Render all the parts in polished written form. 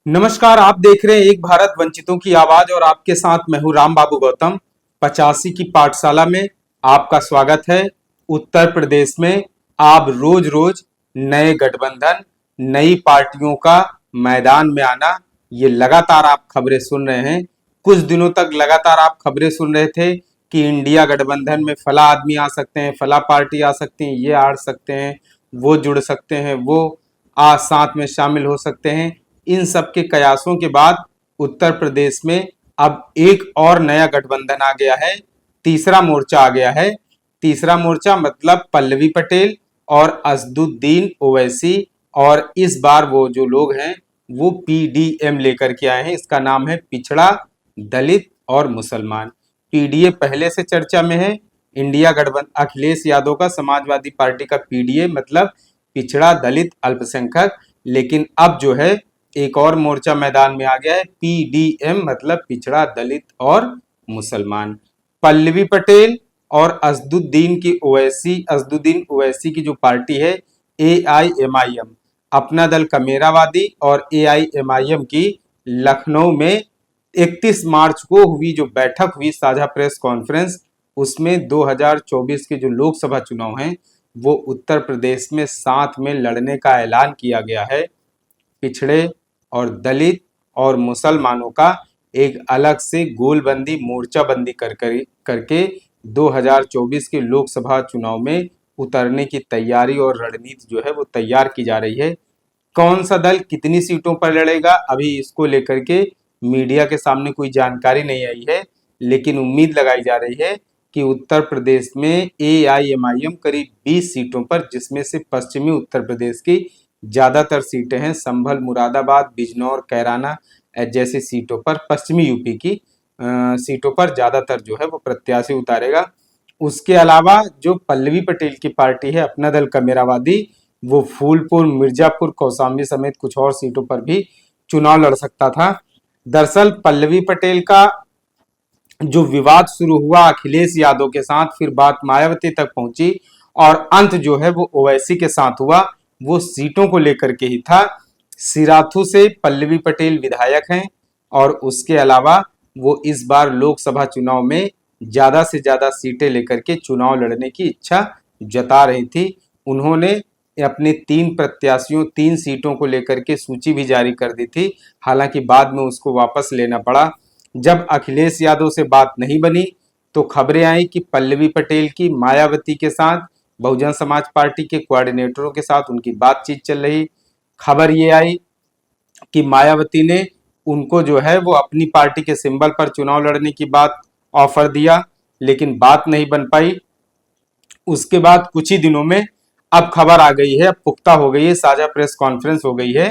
नमस्कार, आप देख रहे हैं एक भारत वंचितों की आवाज और आपके साथ मैं हूं राम बाबू गौतम। 85 की पाठशाला में आपका स्वागत है। उत्तर प्रदेश में आप रोज रोज नए गठबंधन, नई पार्टियों का मैदान में आना, ये लगातार आप खबरें सुन रहे हैं। कुछ दिनों तक लगातार आप खबरें सुन रहे थे कि इंडिया गठबंधन में फला आदमी आ सकते हैं, फला पार्टी आ सकती है, ये आ सकते हैं, वो जुड़ सकते हैं, वो आज साथ में शामिल हो सकते हैं। इन सब के कयासों के बाद उत्तर प्रदेश में अब एक और नया गठबंधन आ गया है। तीसरा मोर्चा आ गया है। तीसरा मोर्चा मतलब पल्लवी पटेल और असदुद्दीन ओवैसी, और इस बार वो जो लोग हैं वो पीडीएम लेकर के आए हैं। इसका नाम है पिछड़ा, दलित और मुसलमान। पीडीए पहले से चर्चा में है। इंडिया गठबंधन अखिलेश यादव का समाजवादी पार्टी का पीडीए मतलब पिछड़ा, दलित, अल्पसंख्यक। लेकिन अब जो है एक और मोर्चा मैदान में आ गया है, पीडीएम मतलब पिछड़ा, दलित और मुसलमान। पल्लवी पटेल और असदुद्दीन ओवैसी की जो पार्टी है एआईएमआईएम, अपना दल कमेरावादी, और एआईएमआईएम की लखनऊ में 31 मार्च को हुई जो बैठक हुई, साझा प्रेस कॉन्फ्रेंस, उसमें 2024 के जो लोकसभा चुनाव हैं वो उत्तर प्रदेश में साथ में लड़ने का ऐलान किया गया है। पिछड़े और दलित और मुसलमानों का एक अलग से गोलबंदी, मोर्चाबंदी करके 2024 के लोकसभा चुनाव में उतरने की तैयारी और रणनीति जो है वो तैयार की जा रही है। कौन सा दल कितनी सीटों पर लड़ेगा, अभी इसको लेकर के मीडिया के सामने कोई जानकारी नहीं आई है, लेकिन उम्मीद लगाई जा रही है कि उत्तर प्रदेश में एआईएमआईएम करीब 20 सीटों पर, जिसमें से पश्चिमी उत्तर प्रदेश की ज्यादातर सीटें हैं, संभल, मुरादाबाद, बिजनौर, कैराना जैसी सीटों पर, पश्चिमी यूपी की सीटों पर ज्यादातर जो है वो प्रत्याशी उतारेगा। उसके अलावा जो पल्लवी पटेल की पार्टी है अपना दल कमेरावादी, वो फूलपुर, मिर्जापुर, कौशाम्बी समेत कुछ और सीटों पर भी चुनाव लड़ सकता था। दरअसल पल्लवी पटेल का जो विवाद शुरू हुआ अखिलेश यादव के साथ, फिर बात मायावती तक पहुंची और अंत जो है वो ओवैसी के साथ हुआ, वो सीटों को लेकर के ही था। सिराथू से पल्लवी पटेल विधायक हैं और उसके अलावा वो इस बार लोकसभा चुनाव में ज्यादा से ज्यादा सीटें लेकर के चुनाव लड़ने की इच्छा जता रही थी। उन्होंने अपने 3 सीटों को लेकर के सूची भी जारी कर दी थी, हालांकि बाद में उसको वापस लेना पड़ा। जब अखिलेश यादव से बात नहीं बनी तो खबरें आई कि पल्लवी पटेल की मायावती के साथ, बहुजन समाज पार्टी के कोऑर्डिनेटरों के साथ उनकी बातचीत चल रही। खबर ये आई कि मायावती ने उनको जो है वो अपनी पार्टी के सिंबल पर चुनाव लड़ने की बात ऑफर दिया, लेकिन बात नहीं बन पाई। उसके बाद कुछ ही दिनों में अब खबर आ गई है, अब पुख्ता हो गई है, साझा प्रेस कॉन्फ्रेंस हो गई है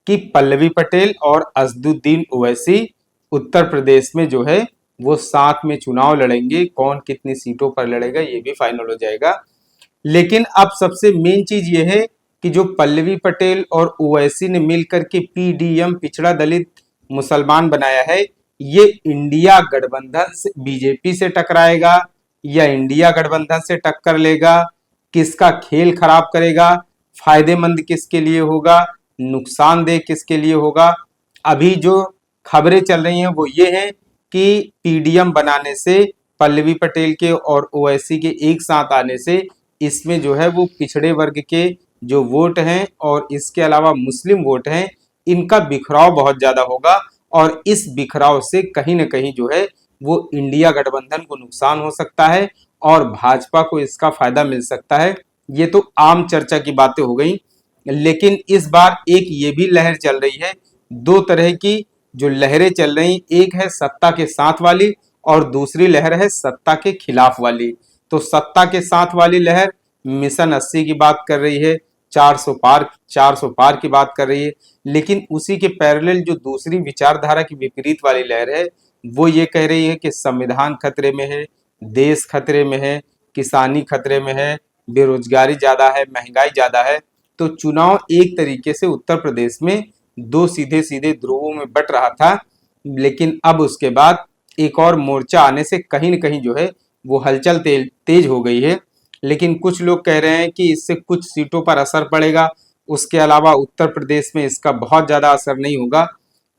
कि पल्लवी पटेल और असदुद्दीन ओवैसी उत्तर प्रदेश में जो है वो साथ में चुनाव लड़ेंगे। कौन कितनी सीटों पर लड़ेगा ये भी फाइनल हो जाएगा। लेकिन अब सबसे मेन चीज ये है कि जो पल्लवी पटेल और ओवैसी ने मिलकर के पीडीएम, पिछड़ा, दलित, मुसलमान बनाया है, ये इंडिया गठबंधन से, बीजेपी से टकराएगा या इंडिया गठबंधन से टक्कर लेगा, किसका खेल खराब करेगा, फायदेमंद किसके लिए होगा, नुकसानदेह किसके लिए होगा। अभी जो खबरें चल रही हैं वो ये है कि पीडीएम बनाने से, पल्लवी पटेल के और ओवैसी के एक साथ आने से, इसमें जो है वो पिछड़े वर्ग के जो वोट हैं और इसके अलावा मुस्लिम वोट हैं, इनका बिखराव बहुत ज्यादा होगा और इस बिखराव से कहीं ना कहीं जो है वो इंडिया गठबंधन को नुकसान हो सकता है और भाजपा को इसका फायदा मिल सकता है। ये तो आम चर्चा की बातें हो गई, लेकिन इस बार एक ये भी लहर चल रही है। दो तरह की जो लहरें चल रही, एक है सत्ता के साथ वाली और दूसरी लहर है सत्ता के खिलाफ वाली। तो सत्ता के साथ वाली लहर मिशन 80 की बात कर रही है, 400 पार की बात कर रही है, लेकिन उसी के पैरेलल जो दूसरी विचारधारा की विपरीत वाली लहर है वो ये कह रही है कि संविधान खतरे में है, देश खतरे में है, किसानी खतरे में है, बेरोजगारी ज्यादा है, महंगाई ज्यादा है। तो चुनाव एक तरीके से उत्तर प्रदेश में दो सीधे सीधे ध्रुवों में बट रहा था, लेकिन अब उसके बाद एक और मोर्चा आने से कहीं न कहीं जो है वो हलचल तेज हो गई है। लेकिन कुछ लोग कह रहे हैं कि इससे कुछ सीटों पर असर पड़ेगा, उसके अलावा उत्तर प्रदेश में इसका बहुत ज्यादा असर नहीं होगा।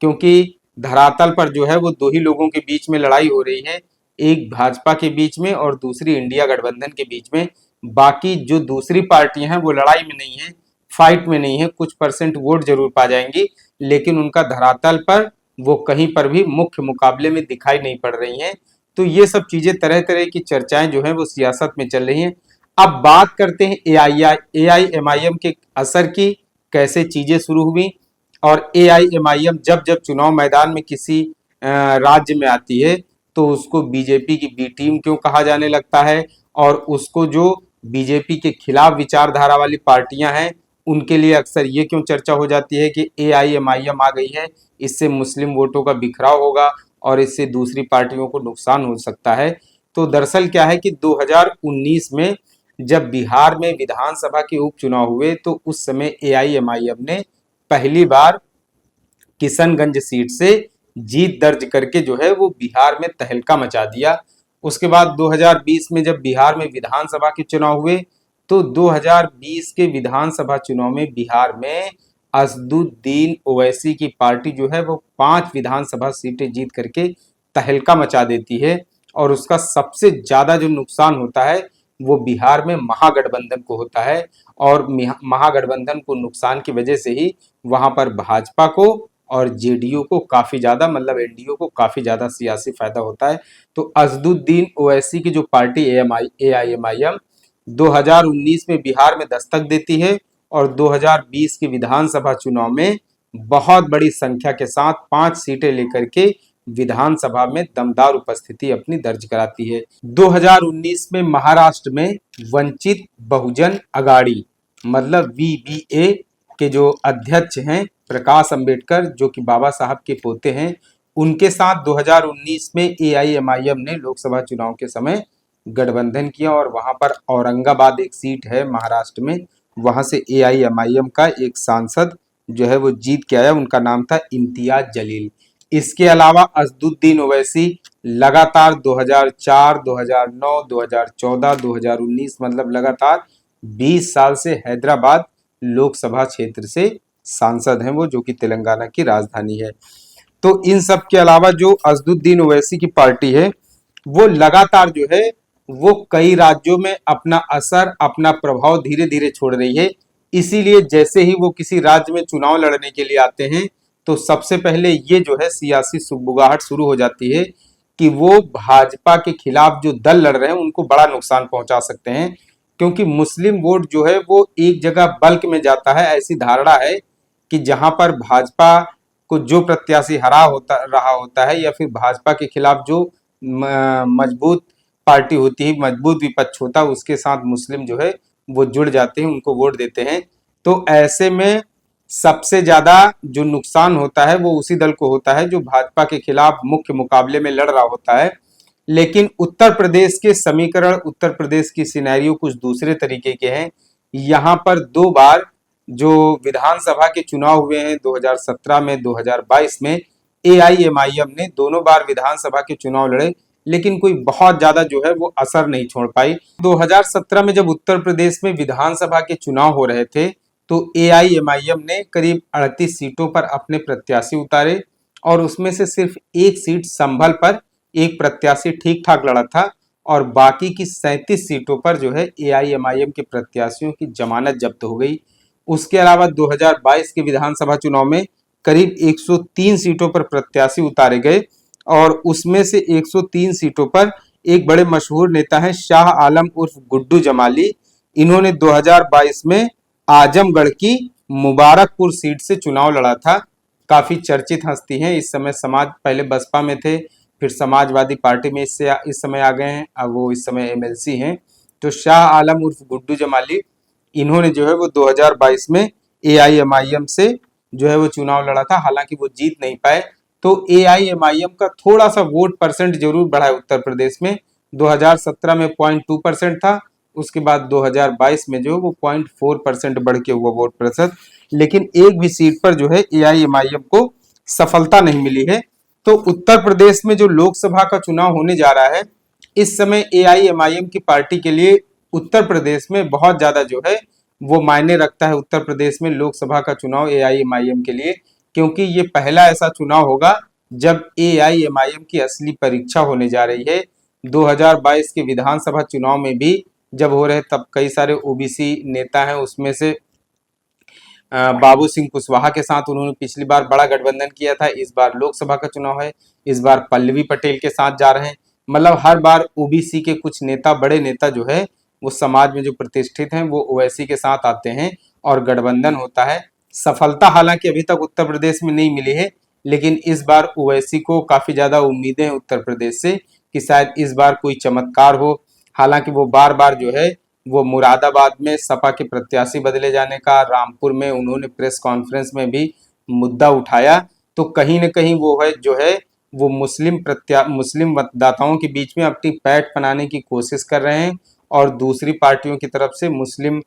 क्योंकि धरातल पर जो है वो दो ही लोगों के बीच में लड़ाई हो रही है, एक भाजपा के बीच में और दूसरी इंडिया गठबंधन के बीच में। बाकी जो दूसरी पार्टियां हैं वो लड़ाई में नहीं है, फाइट में नहीं है, कुछ परसेंट वोट जरूर पा जाएंगी, लेकिन उनका धरातल पर वो कहीं पर भी मुख्य मुकाबले में दिखाई नहीं पड़ रही हैं। तो ये सब चीजें, तरह तरह की चर्चाएं जो है वो सियासत में चल रही हैं। अब बात करते हैं एआईएमआईएम के असर की, कैसे चीजें शुरू हुई। और एआईएमआईएम जब जब चुनाव मैदान में किसी राज्य में आती है तो उसको बीजेपी की बी टीम क्यों कहा जाने लगता है, और उसको जो बीजेपी के खिलाफ विचारधारा वाली पार्टियां हैं उनके लिए अक्सर ये क्यों चर्चा हो जाती है कि एआईएमआईएम आ गई है, इससे मुस्लिम वोटों का बिखराव होगा और इससे दूसरी पार्टियों को नुकसान हो सकता है। तो दरअसल क्या है कि 2019 में जब बिहार में विधानसभा के उपचुनाव हुए तो उस समय एआईएमआईएम ने पहली बार किशनगंज सीट से जीत दर्ज करके जो है वो बिहार में तहलका मचा दिया। उसके बाद 2020 में जब बिहार में विधानसभा के चुनाव हुए तो 2020 के विधानसभा चुनाव में बिहार में असदुद्दीन ओवैसी की पार्टी जो है वो 5 विधानसभा सीटें जीत करके तहलका मचा देती है। और उसका सबसे ज्यादा जो नुकसान होता है वो बिहार में महागठबंधन को होता है, और महागठबंधन को नुकसान की वजह से ही वहां पर भाजपा को और जेडीयू को काफी ज्यादा, मतलब एनडीओ को काफी ज्यादा सियासी फायदा होता है। तो असदुद्दीन ओवैसी की जो पार्टी एआईएमआईएम 2019 में बिहार में दस्तक देती है और 2020 के विधानसभा चुनाव में बहुत बड़ी संख्या के साथ 5 सीटें लेकर के विधानसभा में दमदार उपस्थिति अपनी दर्ज कराती है। 2019 में महाराष्ट्र में वंचित बहुजन अगाड़ी मतलब वीबीए के जो अध्यक्ष हैं प्रकाश अंबेडकर, जो कि बाबा साहब के पोते हैं, उनके साथ 2019 में एआईएमआईएम ने लोकसभा चुनाव के समय गठबंधन किया और वहां पर औरंगाबाद एक सीट है महाराष्ट्र में, वहां से एआईएमआईएम का एक सांसद जो है वो जीत के आया, उनका नाम था इम्तियाज जलील। इसके अलावा असदुद्दीन ओवैसी लगातार 2004, 2009, 2014, 2019 मतलब लगातार 20 साल से हैदराबाद लोकसभा क्षेत्र से सांसद हैं वो, जो कि तेलंगाना की राजधानी है। तो इन सब के अलावा जो असदुद्दीन ओवैसी की पार्टी है वो लगातार जो है वो कई राज्यों में अपना असर, अपना प्रभाव धीरे धीरे छोड़ रही है। इसीलिए जैसे ही वो किसी राज्य में चुनाव लड़ने के लिए आते हैं तो सबसे पहले ये जो है सियासी सुगबुगाहट शुरू हो जाती है कि वो भाजपा के खिलाफ जो दल लड़ रहे हैं उनको बड़ा नुकसान पहुंचा सकते हैं, क्योंकि मुस्लिम वोट जो है वो एक जगह बल्क में जाता है। ऐसी धारणा है कि जहां पर भाजपा को जो प्रत्याशी हरा होता है या फिर भाजपा के खिलाफ जो मजबूत पार्टी होती है, मजबूत विपक्ष होता है, उसके साथ मुस्लिम जो है वो जुड़ जाते हैं, उनको वोट देते हैं। तो ऐसे में सबसे ज्यादा जो नुकसान होता है वो उसी दल को होता है जो भाजपा के खिलाफ मुख्य मुकाबले में लड़ रहा होता है। लेकिन उत्तर प्रदेश के समीकरण, उत्तर प्रदेश की सिनेरियो कुछ दूसरे तरीके के हैं। यहाँ पर 2 बार जो विधानसभा के चुनाव हुए हैं 2017 में, 2022 में, एआईएमआईएम ने दोनों बार विधानसभा के चुनाव लड़े, लेकिन कोई बहुत ज्यादा जो है वो असर नहीं छोड़ पाई। 2017 में जब उत्तर प्रदेश में विधानसभा के चुनाव हो रहे थे तो एआईएमआईएम ने करीब 38 सीटों पर अपने प्रत्याशी उतारे और उसमें से सिर्फ एक सीट संभल पर एक प्रत्याशी ठीक ठाक लड़ा था और बाकी की 37 सीटों पर जो है एआईएमआईएम के प्रत्याशियों की जमानत जब्त हो गई। उसके अलावा 2022 के विधानसभा चुनाव में करीब 103 सीटों पर प्रत्याशी उतारे गए और उसमें से 103 सीटों पर एक बड़े मशहूर नेता हैं शाह आलम उर्फ गुड्डू जमाली। इन्होंने 2022 में आजमगढ़ की मुबारकपुर सीट से चुनाव लड़ा था। काफी चर्चित हस्ती हैं इस समय, पहले बसपा में थे, फिर समाजवादी पार्टी में इस समय आ गए हैं, अब वो इस समय एमएलसी हैं। तो शाह आलम उर्फ गुड्डू जमाली, इन्होंने जो है वो 2022 में एआईएमआईएम से जो है वो चुनाव लड़ा था, हालांकि वो जीत नहीं पाए। तो एआईएमआईएम का थोड़ा सा वोट परसेंट जरूर बढ़ा है उत्तर प्रदेश में। 2017 में 0.2% था, उसके बाद 2022 में जो वो 0.4% बढ़ के हुआ वोट प्रतिशत, लेकिन एक भी सीट पर जो है एआईएमआईएम को सफलता नहीं मिली है। तो उत्तर प्रदेश में जो लोकसभा का चुनाव होने जा रहा है इस समय एआईएमआईएम की पार्टी के लिए उत्तर प्रदेश में बहुत ज्यादा जो है वो मायने रखता है। उत्तर प्रदेश में लोकसभा का चुनाव एआईएमआईएम के लिए, क्योंकि ये पहला ऐसा चुनाव होगा जब एआईएमआईएम की असली परीक्षा होने जा रही है। 2022 के विधानसभा चुनाव में भी जब हो रहे तब कई सारे ओबीसी नेता हैं, उसमें से बाबू सिंह कुशवाहा के साथ उन्होंने पिछली बार बड़ा गठबंधन किया था। इस बार लोकसभा का चुनाव है, इस बार पल्लवी पटेल के साथ जा रहे हैं। मतलब हर बार ओबीसी के कुछ नेता, बड़े नेता जो है वो समाज में जो प्रतिष्ठित हैं वो ओवैसी के साथ आते हैं और गठबंधन होता है। सफलता हालांकि अभी तक उत्तर प्रदेश में नहीं मिली है, लेकिन इस बार ओवैसी को काफी ज्यादा उम्मीदें हैं उत्तर प्रदेश से कि शायद इस बार कोई चमत्कार हो। हालांकि वो बार बार जो है वो मुरादाबाद में सपा के प्रत्याशी बदले जाने का, रामपुर में उन्होंने प्रेस कॉन्फ्रेंस में भी मुद्दा उठाया, तो कहीं न कहीं वो है जो है वो मुस्लिम मतदाताओं के बीच में अपनी पैठ बनाने की कोशिश कर रहे हैं और दूसरी पार्टियों की तरफ से मुस्लिम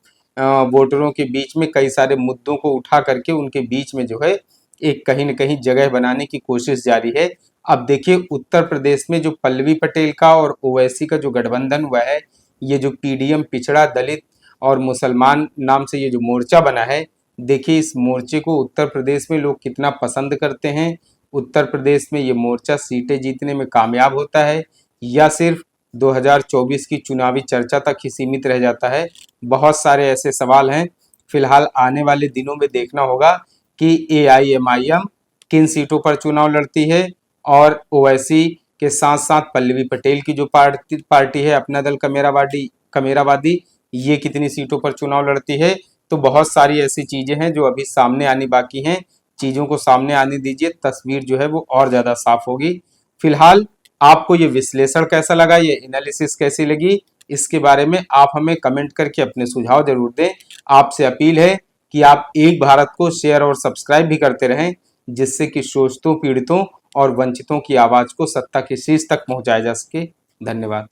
वोटरों के बीच में कई सारे मुद्दों को उठा करके उनके बीच में जो है एक कहीं न कहीं जगह बनाने की कोशिश जारी है। अब देखिए उत्तर प्रदेश में जो पल्लवी पटेल का और ओवैसी का जो गठबंधन हुआ है, ये जो पीडीएम पिछड़ा दलित और मुसलमान नाम से ये जो मोर्चा बना है, देखिए इस मोर्चे को उत्तर प्रदेश में लोग कितना पसंद करते हैं। उत्तर प्रदेश में ये मोर्चा सीटें जीतने में कामयाब होता है या सिर्फ 2024 की चुनावी चर्चा तक ही सीमित रह जाता है। बहुत सारे ऐसे सवाल हैं। फिलहाल आने वाले दिनों में देखना होगा कि एआईएमआईएम किन सीटों पर चुनाव लड़ती है और ओवैसी के साथ साथ पल्लवी पटेल की जो पार्टी है अपना दल कमेरावादी, ये कितनी सीटों पर चुनाव लड़ती है। तो बहुत सारी ऐसी चीजें हैं जो अभी सामने आनी बाकी हैं। चीजों को सामने आने दीजिए, तस्वीर जो है वो और ज्यादा साफ होगी। फिलहाल आपको ये विश्लेषण कैसा लगा, ये एनालिसिस कैसी लगी, इसके बारे में आप हमें कमेंट करके अपने सुझाव जरूर दें। आपसे अपील है कि आप एक भारत को शेयर और सब्सक्राइब भी करते रहें, जिससे कि शोषितों, पीड़ितों और वंचितों की आवाज को सत्ता के शीर्ष तक पहुंचाया जा सके। धन्यवाद।